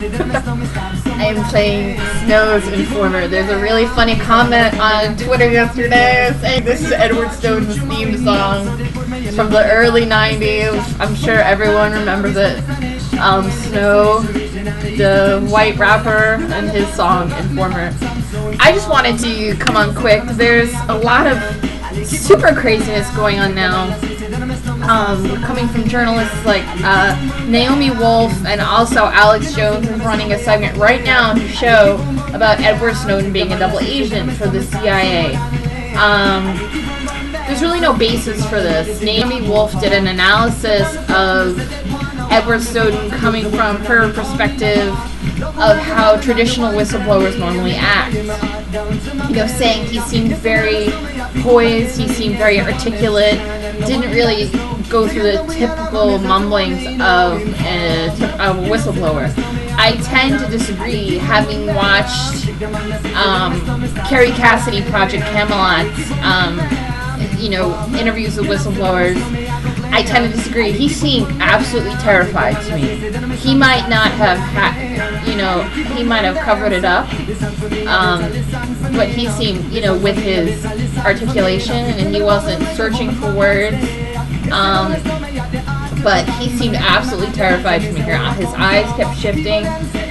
I am playing Snow's Informer. There's a really funny comment on Twitter yesterday saying this is Edward Snowden's theme song from the early 90s. I'm sure everyone remembers it. Snow, the white rapper, and his song Informer. I just wanted to come on quick. There's a lot of super craziness going on now. Coming from journalists like Naomi Wolf, and also Alex Jones is running a segment right now on his show about Edward Snowden being a double agent for the CIA. There's really no basis for this. Naomi Wolf did an analysis of Edward Snowden coming from her perspective of how traditional whistleblowers normally act. Saying he seemed very poised, he seemed very articulate, didn't really go through the typical mumblings of a whistleblower. I tend to disagree, having watched Carrie Cassidy Project Camelot's interviews with whistleblowers. I tend to disagree. He seemed absolutely terrified to me. He might not have he might have covered it up, but he seemed, with his articulation, and he wasn't searching for words, but he seemed absolutely terrified to me here. His eyes kept shifting.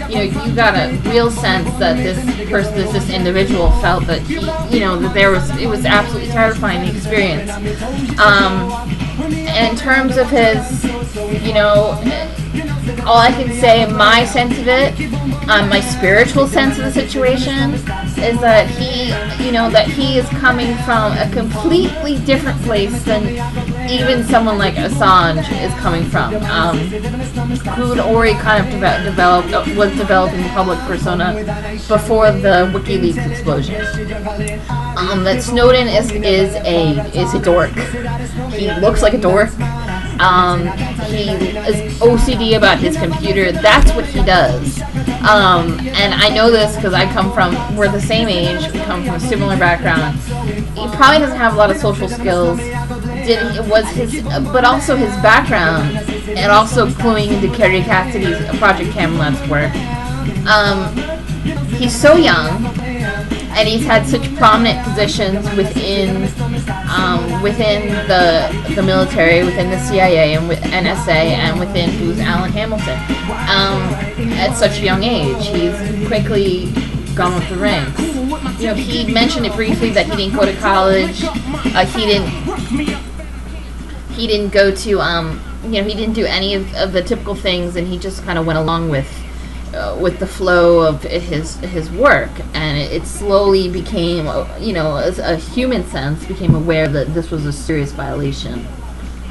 You got a real sense that this individual felt that it was absolutely terrifying, the experience. And in terms of his, all I can say, my sense of it, my spiritual sense of the situation, is that he is coming from a completely different place than even someone like Assange is coming from, who had already kind of was developing public persona before the WikiLeaks explosion. That Snowden is a dork. He looks like a dork. He is OCD about his computer. That's what he does. And I know this because we're the same age. We come from a similar background. He probably doesn't have a lot of social skills. But also his background, and also cluing into Carrie Cassidy's Project Camelot's work. He's so young, and he's had such prominent positions within the military, within the CIA and with NSA, and within who's Alan Hamilton. At such a young age, he's quickly gone with the ranks. He mentioned it briefly that he didn't go to college. He didn't go to he didn't do any of the typical things, and he just kind of went along with the flow of his work, and it slowly became, as a human sense, became aware that this was a serious violation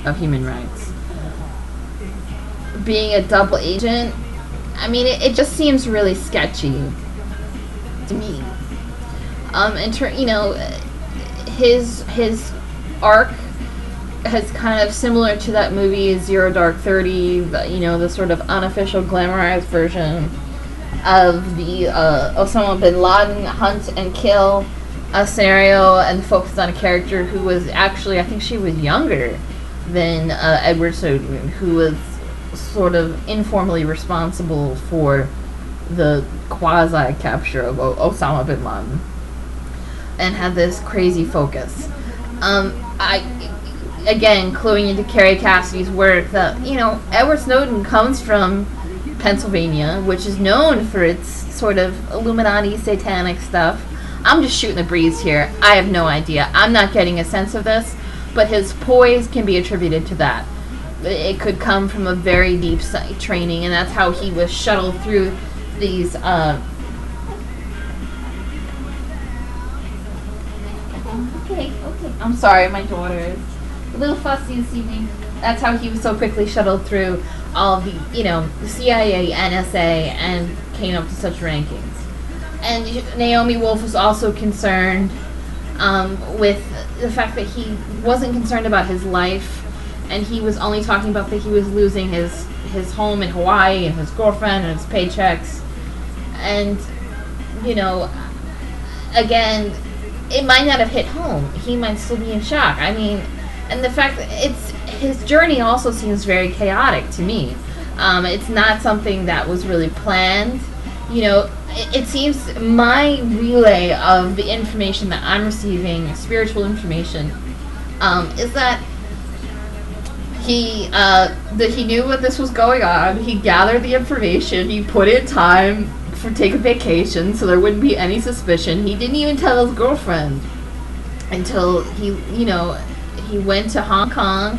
of human rights. Being a double agent, it just seems really sketchy to me. His arc has kind of similar to that movie Zero Dark 30, the sort of unofficial glamorized version of the Osama bin Laden hunt and kill scenario, and focused on a character who was actually, I think she was younger than Edward Snowden, who was sort of informally responsible for the quasi-capture of Osama bin Laden, and had this crazy focus. Again, cluing into Carrie Cassidy's work, that, Edward Snowden comes from Pennsylvania, which is known for its sort of Illuminati satanic stuff. I'm just shooting the breeze here. I have no idea. I'm not getting a sense of this, but his poise can be attributed to that. It could come from a very deep training, and that's how he was shuttled through these Okay. I'm sorry, my daughter is a little fussy this evening. That's how he was so quickly shuttled through all of the, the CIA, NSA, and came up to such rankings. And Naomi Wolf was also concerned with the fact that he wasn't concerned about his life, and he was only talking about that he was losing his home in Hawaii and his girlfriend and his paychecks. And, again, it might not have hit home. He might still be in shock. And the fact that his journey also seems very chaotic to me. It's not something that was really planned. It seems my relay of the information that I'm receiving, spiritual information, is that he knew what this was going on. He gathered the information. He put in time for take a vacation so there wouldn't be any suspicion. He didn't even tell his girlfriend until he went to Hong Kong.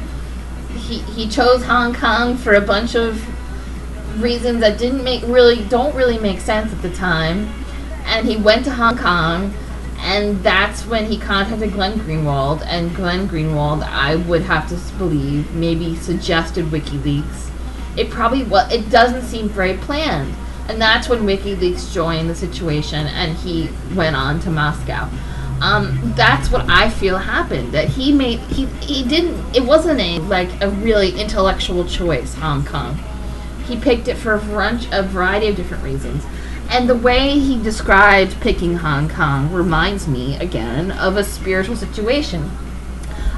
He chose Hong Kong for a bunch of reasons that don't really make sense at the time, and he went to Hong Kong, and that's when he contacted Glenn Greenwald, and Glenn Greenwald, I would have to believe, maybe suggested WikiLeaks. It doesn't seem very planned, and that's when WikiLeaks joined the situation, and he went on to Moscow. That's what I feel happened. That it wasn't a really intellectual choice, Hong Kong. He picked it for a variety of different reasons. And the way he described picking Hong Kong reminds me, again, of a spiritual situation.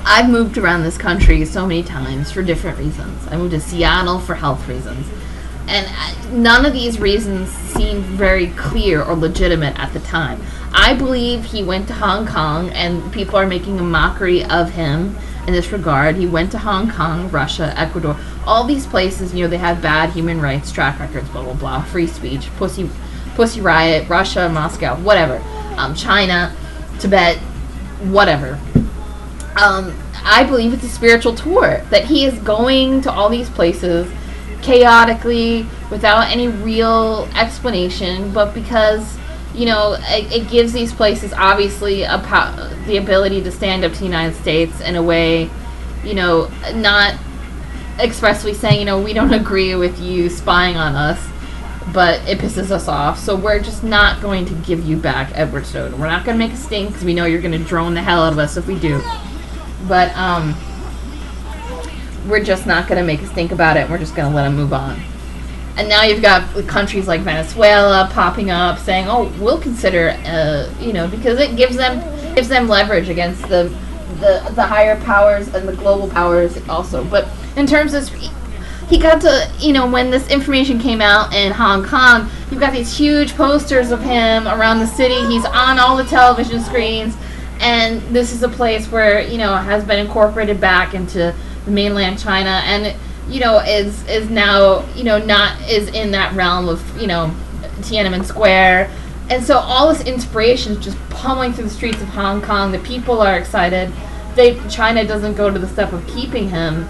I've moved around this country so many times for different reasons. I moved to Seattle for health reasons. And none of these reasons seemed very clear or legitimate at the time. I believe he went to Hong Kong, and people are making a mockery of him in this regard. He went to Hong Kong, Russia, Ecuador, all these places, they have bad human rights track records, blah, blah, blah, free speech, Pussy Riot, Russia, Moscow, whatever, China, Tibet, whatever. I believe it's a spiritual tour, that he is going to all these places chaotically, without any real explanation, but because, it gives these places, obviously, the ability to stand up to the United States in a way, not expressly saying, we don't agree with you spying on us, but it pisses us off, so we're just not going to give you back Edward Snowden. We're not going to make a stink, because we know you're going to drone the hell out of us if we do. But, we're just not going to make a stink about it, and we're just going to let him move on. And now you've got countries like Venezuela popping up saying, oh, we'll consider, because it gives them leverage against the higher powers and the global powers also. But in terms of, he got to, when this information came out in Hong Kong, you've got these huge posters of him around the city. He's on all the television screens, and this is a place where, has been incorporated back into the mainland China, and is now is in that realm of Tiananmen Square, and so all this inspiration is just pummeling through the streets of Hong Kong. The people are excited. China doesn't go to the step of keeping him,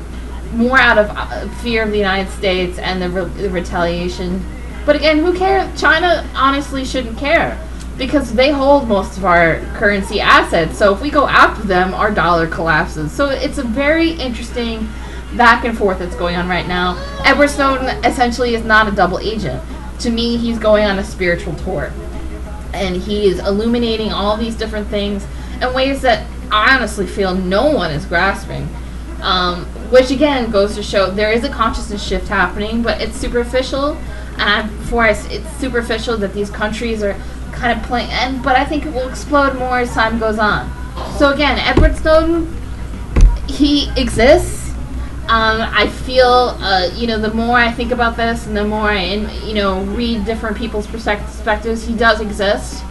more out of fear of the United States and the retaliation. But again, who cares? China honestly shouldn't care, because they hold most of our currency assets. So if we go after them, our dollar collapses. So it's a very interesting back and forth that's going on right now. Edward Snowden essentially is not a double agent. To me, he's going on a spiritual tour, and he is illuminating all these different things in ways that I honestly feel no one is grasping, which again goes to show there is a consciousness shift happening, but it's superficial. And it's superficial that these countries are kind of playing, but I think it will explode more as time goes on. So again, Edward Snowden, he exists. I feel, the more I think about this and the more I, read different people's perspectives, he does exist.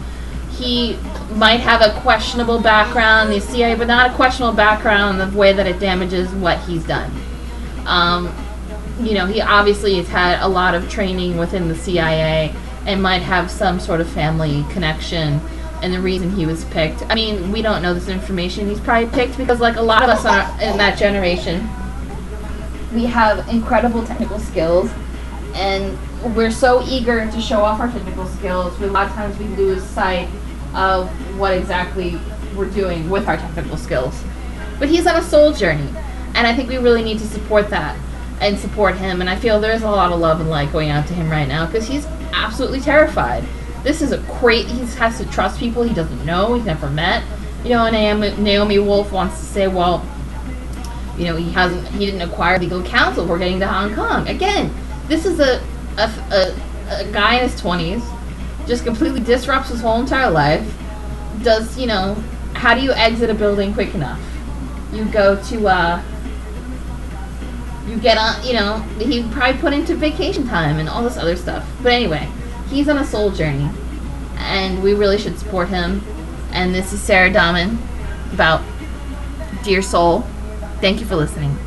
He might have a questionable background in the CIA, but not a questionable background in the way that it damages what he's done. He obviously has had a lot of training within the CIA and might have some sort of family connection, and the reason he was picked. I mean, we don't know this information. He's probably picked because, like a lot of us in that generation, we have incredible technical skills, and we're so eager to show off our technical skills, but a lot of times we lose sight of what exactly we're doing with our technical skills. But he's on a soul journey, and I think we really need to support that and support him, and I feel there's a lot of love and light going out to him right now, because he's absolutely terrified. This is he has to trust people he doesn't know, he's never met. And Naomi Wolf wants to say, well, he didn't acquire legal counsel for getting to Hong Kong. Again, this is a guy in his 20s, just completely disrupts his whole entire life. How do you exit a building quick enough? You go to you get on, you know, he probably put into vacation time and all this other stuff. But anyway, he's on a soul journey, and we really should support him. And this is Sarah Dahman about Dear Soul. Thank you for listening.